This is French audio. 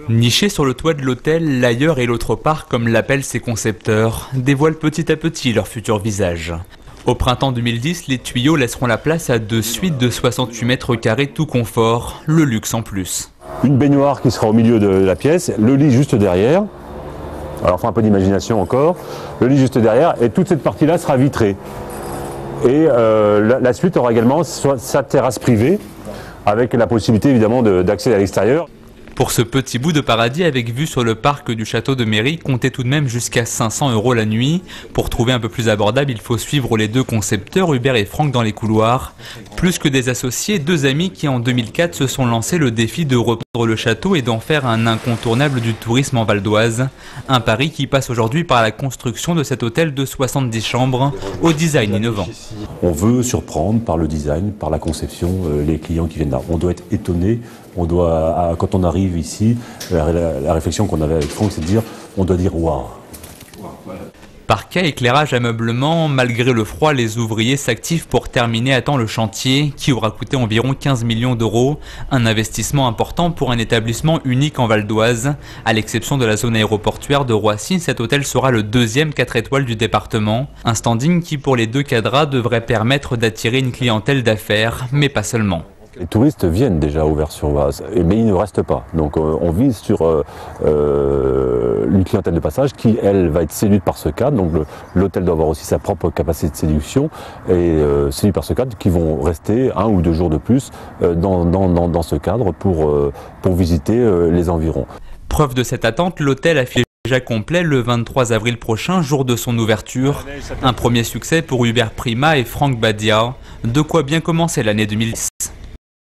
Nichés sur le toit de l'hôtel, l'ailleurs et l'autre part, comme l'appellent ses concepteurs, dévoilent petit à petit leur futur visage. Au printemps 2010, les tuyaux laisseront la place à 2 suites de 68 mètres carrés tout confort, le luxe en plus. Une baignoire qui sera au milieu de la pièce, le lit juste derrière. Alors, faut un peu d'imagination encore. Le lit juste derrière et toute cette partie-là sera vitrée. Et la suite aura également sa terrasse privée avec la possibilité évidemment d'accéder à l'extérieur. Pour ce petit bout de paradis avec vue sur le parc du château de Méry, comptez tout de même jusqu'à 500 € la nuit. Pour trouver un peu plus abordable, il faut suivre les deux concepteurs, Hubert et Franck, dans les couloirs. Plus que des associés, deux amis qui en 2004 se sont lancés le défi de reprendre le château et d'en faire un incontournable du tourisme en Val d'Oise. Un pari qui passe aujourd'hui par la construction de cet hôtel de 70 chambres au design innovant. On veut surprendre par le design, par la conception, les clients qui viennent là. On doit être étonné. On doit, quand on arrive ici, la réflexion qu'on avait avec Franck, c'est de dire, on doit dire waouh. Parquet, éclairage, ameublement, malgré le froid, les ouvriers s'activent pour terminer à temps le chantier qui aura coûté environ 15 millions d'euros. Un investissement important pour un établissement unique en Val d'Oise. À l'exception de la zone aéroportuaire de Roissy, cet hôtel sera le deuxième 4 étoiles du département. Un standing qui, pour les deux cadras, devrait permettre d'attirer une clientèle d'affaires, mais pas seulement. Les touristes viennent déjà au Vers-sur-Oise, mais ils ne restent pas. Donc on vise sur une clientèle de passage qui, elle, va être séduite par ce cadre. Donc l'hôtel doit avoir aussi sa propre capacité de séduction et séduite par ce cadre qui vont rester 1 ou 2 jours de plus dans ce cadre pour visiter les environs. Preuve de cette attente, l'hôtel affiche déjà complet le 23 avril prochain, jour de son ouverture. Un premier succès pour Hubert Prima et Franck Badia. De quoi bien commencer l'année 2010.